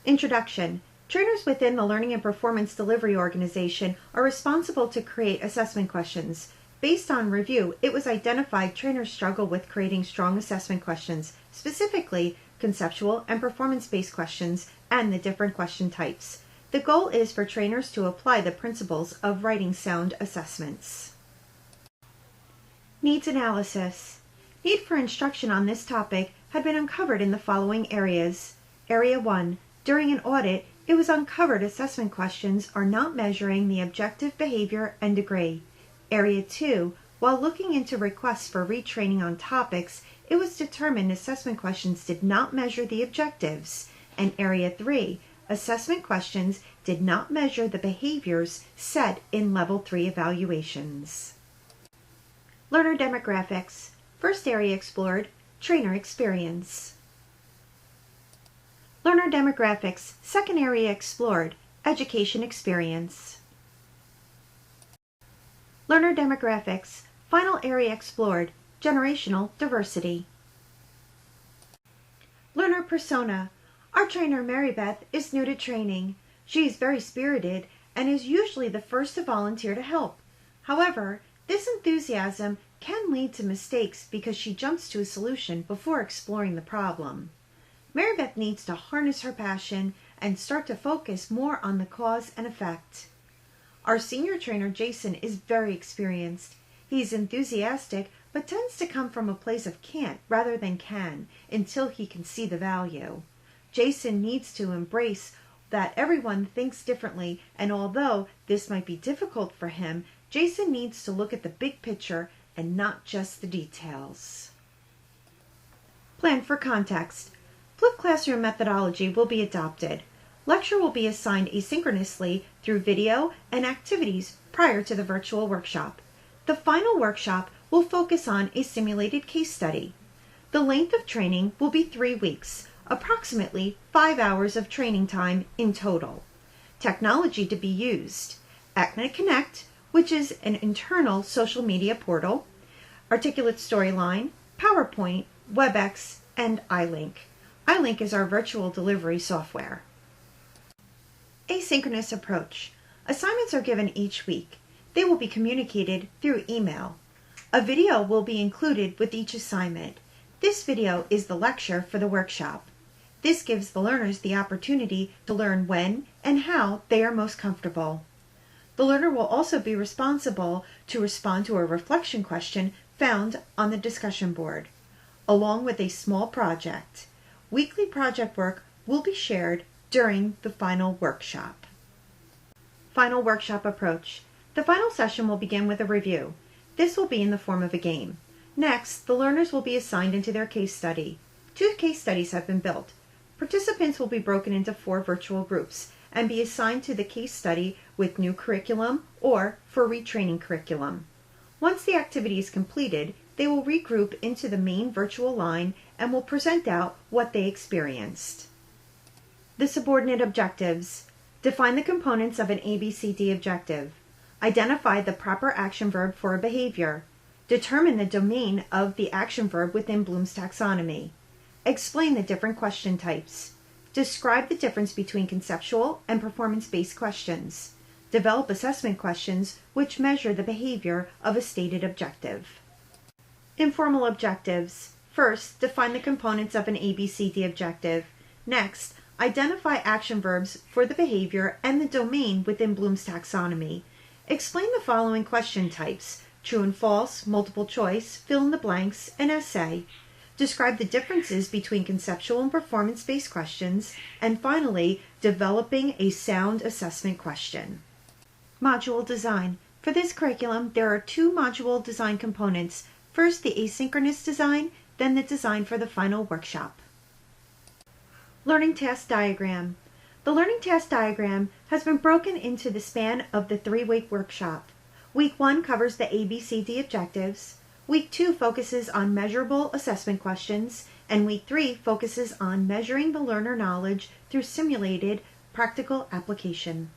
Introduction. Trainers within the Learning and Performance Delivery Organization are responsible to create assessment questions. Based on review, it was identified trainers struggle with creating strong assessment questions, specifically conceptual and performance-based questions and the different question types. The goal is for trainers to apply the principles of writing sound assessments. Needs analysis. Need for instruction on this topic had been uncovered in the following areas. Area 1. During an audit, it was uncovered assessment questions are not measuring the objective behavior and degree. Area 2. While looking into requests for retraining on topics, it was determined assessment questions did not measure the objectives. And Area 3. Assessment questions did not measure the behaviors set in Level 3 evaluations. Learner demographics. First area explored, trainer experience. Learner demographics. Second area explored, education experience. Learner demographics. Final area explored, generational diversity. Learner persona. Our trainer MaryBeth is new to training. She is very spirited and is usually the first to volunteer to help. However, this enthusiasm can lead to mistakes because she jumps to a solution before exploring the problem. MaryBeth needs to harness her passion and start to focus more on the cause and effect. Our senior trainer Jason is very experienced. He's enthusiastic but tends to come from a place of can't rather than can until he can see the value. Jason needs to embrace that everyone thinks differently, and although this might be difficult for him, Jason needs to look at the big picture and not just the details. Plan for context. Flipped classroom methodology will be adopted. Lecture will be assigned asynchronously through video and activities prior to the virtual workshop. The final workshop will focus on a simulated case study. The length of training will be 3 weeks, approximately 5 hours of training time in total. Technology to be used: Acme Connect, which is an internal social media portal, Articulate Storyline, PowerPoint, WebEx, and iLink. iLink is our virtual delivery software. Asynchronous approach. Assignments are given each week. They will be communicated through email. A video will be included with each assignment. This video is the lecture for the workshop. This gives the learners the opportunity to learn when and how they are most comfortable. The learner will also be responsible to respond to a reflection question found on the discussion board, along with a small project. Weekly project work will be shared during the final workshop. Final workshop approach. The final session will begin with a review. This will be in the form of a game. Next, the learners will be assigned into their case study. 2 case studies have been built. Participants will be broken into 4 virtual groups and be assigned to the case study with new curriculum or for retraining curriculum. Once the activity is completed, they will regroup into the main virtual line and will present out what they experienced. The subordinate objectives. Define the components of an ABCD objective. Identify the proper action verb for a behavior. Determine the domain of the action verb within Bloom's taxonomy. Explain the different question types. Describe the difference between conceptual and performance-based questions. Develop assessment questions which measure the behavior of a stated objective. Informal objectives. First, define the components of an ABCD objective. Next, identify action verbs for the behavior and the domain within Bloom's taxonomy. Explain the following question types: true and false, multiple choice, fill in the blanks, and essay. Describe the differences between conceptual and performance-based questions, and finally, developing a sound assessment question. Module design. For this curriculum, there are 2 module design components. First, the asynchronous design, then the design for the final workshop. Learning task diagram. The learning task diagram has been broken into the span of the 3-week workshop. Week 1 covers the ABCD objectives. Week 2 focuses on measurable assessment questions, and Week 3 focuses on measuring the learner knowledge through simulated practical application.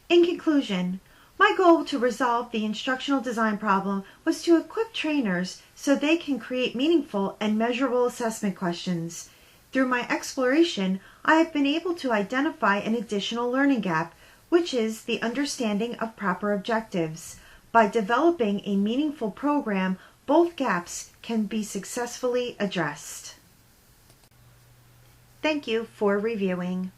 In conclusion, my goal to resolve the instructional design problem was to equip trainers so they can create meaningful and measurable assessment questions. Through my exploration, I have been able to identify an additional learning gap, which is the understanding of proper objectives. By developing a meaningful program, both gaps can be successfully addressed. Thank you for reviewing.